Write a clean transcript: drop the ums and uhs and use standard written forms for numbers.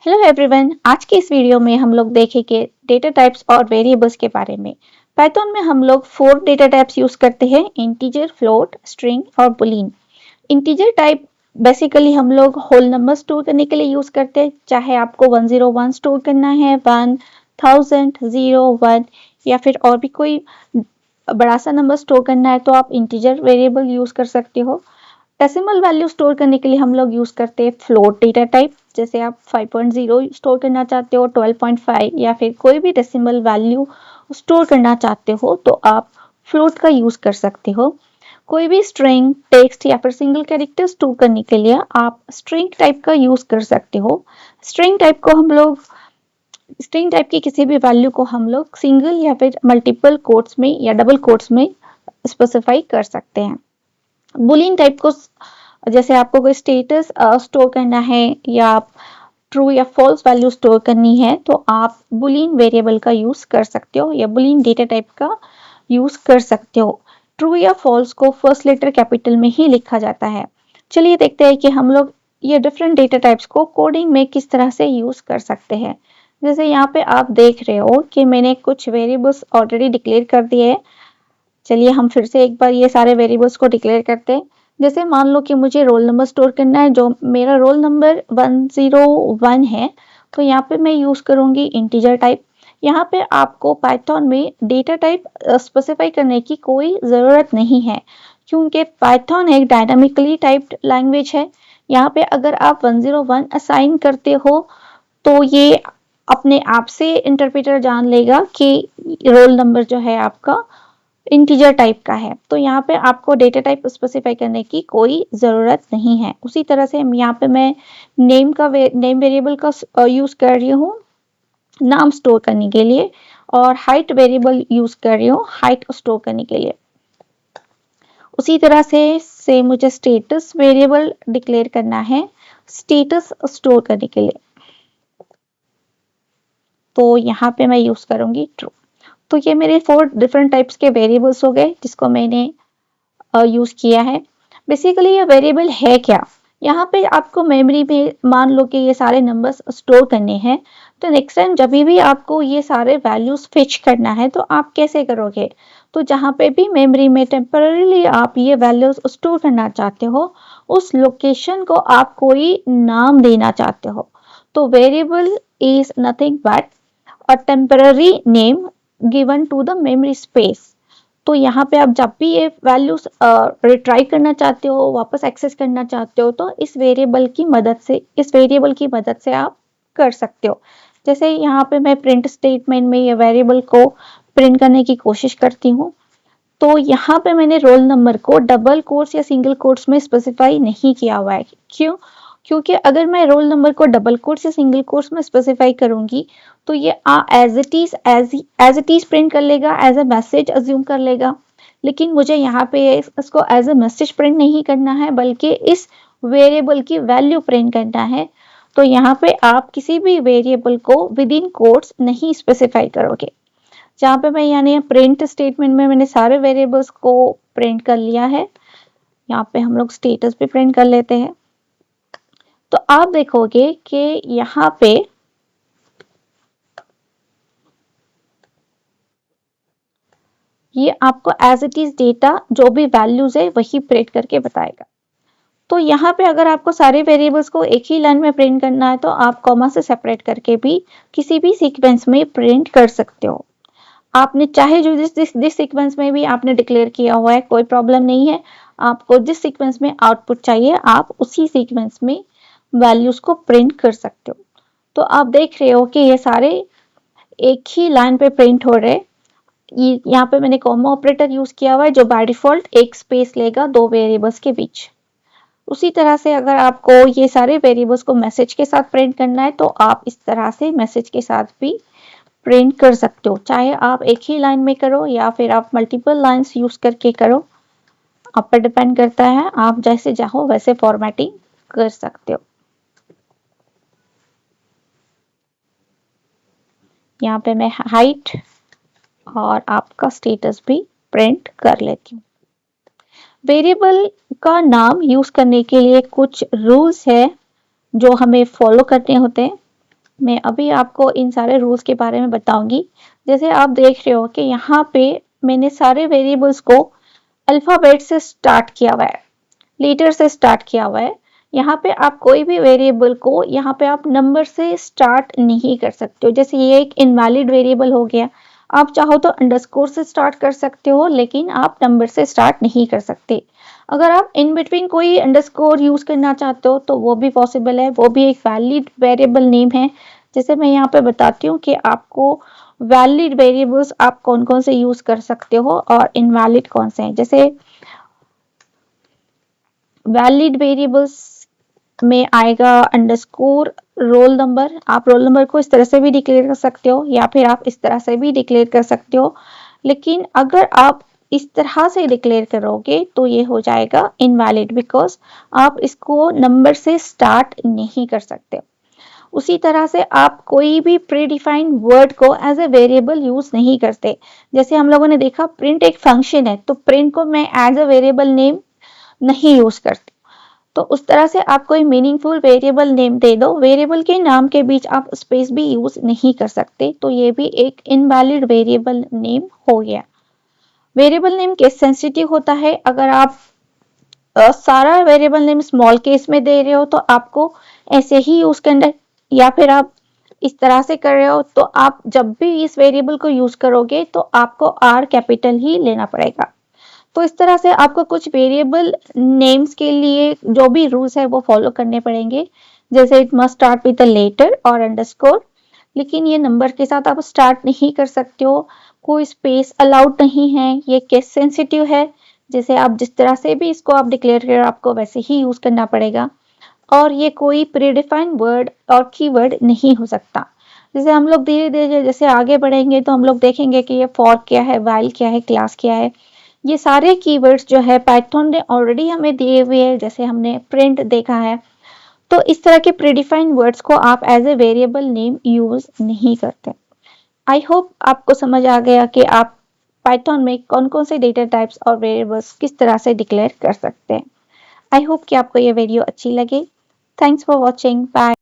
Hello everyone. आज के इस वीडियो में हम लोग देखेंगे डेटा टाइप्स और वेरिएबल्स के बारे में। पाइथन में हम लोग 4 डेटा टाइप्स यूज करते हैं: इंटीजर, फ्लोट, स्ट्रिंग और बूलियन। इंटीजर टाइप बेसिकली हम लोग होल नंबर स्टोर करने के लिए यूज करते हैं, चाहे आपको 101 स्टोर करना है, 1000, 0, 1 या फिर और भी कोई बड़ा सा नंबर स्टोर करना है तो आप इंटीजर वेरिएबल यूज कर सकते हो। डेसिमल वैल्यू स्टोर करने के लिए हम लोग यूज करते हैं फ्लोट डेटा टाइप। जैसे आप 5.0 स्टोर करना चाहते हो, 12.5 या फिर कोई भी डेसिमल वैल्यू स्टोर करना चाहते हो तो आप फ्लोट का यूज कर सकते हो। कोई भी स्ट्रिंग, टेक्स्ट या फिर सिंगल कैरेक्टर स्टोर करने के लिए आप स्ट्रिंग टाइप का यूज कर सकते हो। स्ट्रिंग टाइप को हम लोग स्ट्रिंग टाइप की किसी भी वैल्यू को हम लोग सिंगल या फिर मल्टीपल कोट्स में या डबल कोट्स में स्पेसिफाई कर सकते हैं। बुलियन टाइप को जैसे आपको कोई स्टेटस स्टोर करना है या ट्रू या फॉल्स वैल्यू स्टोर करनी है तो आप बुलियन वेरिएबल का यूज कर सकते हो या बुलियन डेटा टाइप का यूज कर सकते हो। ट्रू या फॉल्स को फर्स्ट लेटर कैपिटल में ही लिखा जाता है। चलिए देखते हैं कि हम लोग ये डिफरेंट डेटा टाइप्स को कोडिंग में किस तरह से यूज कर सकते हैं। जैसे यहाँ पे आप देख रहे हो कि मैंने कुछ वेरिएबल्स ऑलरेडी डिक्लेयर कर दिए हैं। चलिए हम फिर से एक बार ये सारे वेरिएबल्स को डिक्लेयर करते हैं। जैसे मान लो कि मुझे रोल नंबर स्टोर करना है, जो मेरा रोल नंबर 101 है, तो यहाँ पे मैं यूज करूंगी इंटीजर टाइप। यहाँ पे आपको पाइथन में डेटा टाइप स्पेसिफाई करने की कोई ज़रूरत नहीं है, क्योंकि पाइथन एक डायनामिकली टाइप्ड लैंग्वेज है। यहाँ पे अगर आप 101 असाइन करते हो तो ये अपने आप से इंटरप्रेटर जान लेगा कि रोल नंबर जो है आपका इंटीजर टाइप का है, तो यहाँ पे आपको डेटा टाइप स्पेसिफाई करने की कोई ज़रूरत नहीं है। उसी तरह से यहाँ पे मैं नेम वेरिएबल का यूज़ कर रही हूँ नाम स्टोर करने के लिए, और हाइट वेरिएबल यूज़ कर रही हूँ हाइट स्टोर करने के लिए। उसी तरह से मुझे स्टेटस वेरिएबल डिक्लेयर करना है स्टेटस स्टोर करने के लिए, तो यहाँ पे मैं यूज़ करूँगी ट्रू। तो ये मेरे 4 डिफरेंट टाइप्स के वेरिएबल्स हो गए जिसको मैंने यूज किया है। बेसिकली ये वेरिएबल है क्या? यहाँ पे आपको मेमोरी में मान लो कि ये सारे नंबर्स स्टोर करने हैं, तो नेक्स्ट टाइम जब भी आपको ये सारे वैल्यूज फिच करना है तो आप कैसे करोगे? तो जहाँ पे भी मेमोरी में टेम्पररीली आप ये वैल्यूज स्टोर करना चाहते हो, उस लोकेशन को आप कोई नाम देना चाहते हो, तो variable is nothing but a temporary name given to the memory space. तो यहाँ पे आप जब भी ये वैल्यूज रिट्राइव करना चाहते हो, वापस एक्सेस करना चाहते हो, तो इस वेरिएबल की मदद से आप कर सकते हो। जैसे यहाँ पे मैं प्रिंट स्टेटमेंट में ये वेरिएबल को प्रिंट करने की कोशिश करती हूँ, तो यहाँ पे मैंने रोल नंबर को डबल कोट्स या सिंगल कोट्स में स्पेसिफाई नहीं किया हुआ है। क्यों? क्योंकि अगर मैं रोल नंबर को डबल कोट्स या सिंगल कोट्स में स्पेसिफाई करूंगी तो ये एज इट इज प्रिंट कर लेगा, एज अ मैसेज अज्यूम कर लेगा। लेकिन मुझे यहाँ पे इसको एज अ मैसेज प्रिंट नहीं करना है, बल्कि इस वेरिएबल की वैल्यू प्रिंट करना है। तो यहाँ पे आप किसी भी वेरिएबल को विद इन कोट्स नहीं स्पेसिफाई करोगे। जहाँ पे मैं यानी प्रिंट स्टेटमेंट में मैंने सारे वेरिएबल्स को प्रिंट कर लिया है। यहाँ पे हम लोग स्टेटस भी प्रिंट कर लेते हैं, तो आप देखोगे कि यहाँ पे ये आपको एज इट इज डेटा जो भी वैल्यूज है वही प्रिंट करके बताएगा। तो यहाँ पे अगर आपको सारे वेरिएबल्स को एक ही लाइन में प्रिंट करना है तो आप कॉमा से सेपरेट करके भी किसी भी सीक्वेंस में प्रिंट कर सकते हो। आपने चाहे जो जिस सीक्वेंस में भी आपने डिक्लेयर किया हुआ है, कोई प्रॉब्लम नहीं है। आपको जिस सीक्वेंस में आउटपुट चाहिए आप उसी सीक्वेंस में वैल्यूज को प्रिंट कर सकते हो। तो आप देख रहे हो कि ये सारे एक ही लाइन पे प्रिंट हो रहे। यहाँ पे मैंने कॉमा ऑपरेटर यूज किया हुआ है जो बाय डिफॉल्ट एक स्पेस लेगा दो वेरिएबल्स के बीच। उसी तरह से अगर आपको ये सारे वेरिएबल्स को मैसेज के साथ प्रिंट करना है तो आप इस तरह से मैसेज के साथ भी प्रिंट कर सकते हो, चाहे आप एक ही लाइन में करो या फिर आप मल्टीपल लाइंस यूज करके करो। आप पर डिपेंड करता है, आप जैसे चाहो वैसे फॉर्मेटिंग कर सकते हो। यहाँ पे मैं हाइट और आपका स्टेटस भी प्रिंट कर लेती हूँ। वेरिएबल का नाम यूज करने के लिए कुछ रूल्स है जो हमें फॉलो करने होते हैं। मैं अभी आपको इन सारे रूल्स के बारे में बताऊंगी। जैसे आप देख रहे हो कि यहाँ पे मैंने सारे वेरिएबल्स को अल्फाबेट से स्टार्ट किया हुआ है, लेटर से स्टार्ट किया हुआ है। यहाँ पे आप कोई भी वेरिएबल को यहाँ पे आप नंबर से स्टार्ट नहीं कर सकते हो। जैसे ये एक इनवैलिड वेरिएबल हो गया, आप चाहो तो अंडरस्कोर से स्टार्ट कर सकते हो, लेकिन आप नंबर से स्टार्ट नहीं कर सकते। अगर आप इन बिटवीन कोई अंडरस्कोर यूज करना चाहते हो तो वो भी पॉसिबल है, वो भी एक वैलिड वेरिएबल नेम है। जैसे मैं यहाँ पे बताती हूँ कि आपको वैलिड वेरिएबल्स आप कौन कौन से यूज कर सकते हो और इनवैलिड कौन से हैं। जैसे वैलिड वेरिएबल्स में आएगा अंडरस्कोर रोल नंबर। आप रोल नंबर को इस तरह से भी डिक्लेयर कर सकते हो या फिर आप इस तरह से भी डिक्लेयर कर सकते हो, लेकिन अगर आप इस तरह से डिक्लेयर करोगे तो ये हो जाएगा इनवैलिड, बिकॉज आप इसको नंबर से स्टार्ट नहीं कर सकते। उसी तरह से आप कोई भी प्री डिफाइंड वर्ड को एज ए वेरिएबल यूज नहीं करते। जैसे हम लोगों ने देखा प्रिंट एक फंक्शन है, तो प्रिंट को मैं एज ए वेरिएबल नेम नहीं यूज करती। तो उस तरह से आप कोई मीनिंगफुल वेरिएबल नेम दे दो, वेरिएबल के नाम के बीच आप स्पेस भी यूज नहीं कर सकते, तो ये भी एक इनवैलिड वेरिएबल नेम हो गया। वेरिएबल नेम केस सेंसिटिव होता है। अगर आप सारा वेरिएबल नेम स्मॉल केस में दे रहे हो तो आपको ऐसे ही यूज करना, या फिर आप इस तरह से कर रहे हो तो आप जब भी इस वेरिएबल को यूज करोगे तो आपको आर कैपिटल ही लेना पड़ेगा। तो इस तरह से आपको कुछ वेरिएबल नेम्स के लिए जो भी रूल्स है वो फॉलो करने पड़ेंगे। जैसे it must start with a letter और अंडरस्कोर, लेकिन ये नंबर के साथ आप स्टार्ट नहीं कर सकते हो। कोई स्पेस अलाउड नहीं है, ये केस सेंसिटिव है। जैसे आप जिस तरह से भी इसको आप डिक्लेयर करो आपको वैसे ही यूज करना पड़ेगा। और ये कोई प्रीडिफाइंड वर्ड और कीवर्ड नहीं हो सकता। जैसे हम लोग धीरे धीरे जैसे आगे बढ़ेंगे तो हम लोग देखेंगे कि ये फॉर क्या है, वाइल क्या है, क्लास क्या है। ये सारे कीवर्ड्स जो है पाइथन ने ऑलरेडी हमें दिए हुए हैं। जैसे हमने प्रिंट देखा है, तो इस तरह के प्रीडिफाइंड वर्ड्स को आप as a variable name use नहीं करते। आई होप आपको समझ आ गया कि आप पाइथन में कौन कौन से डेटा टाइप्स और वेरिएबल्स किस तरह से डिक्लेयर कर सकते हैं। आई होप कि आपको ये वीडियो अच्छी लगे। Thanks for watching, bye.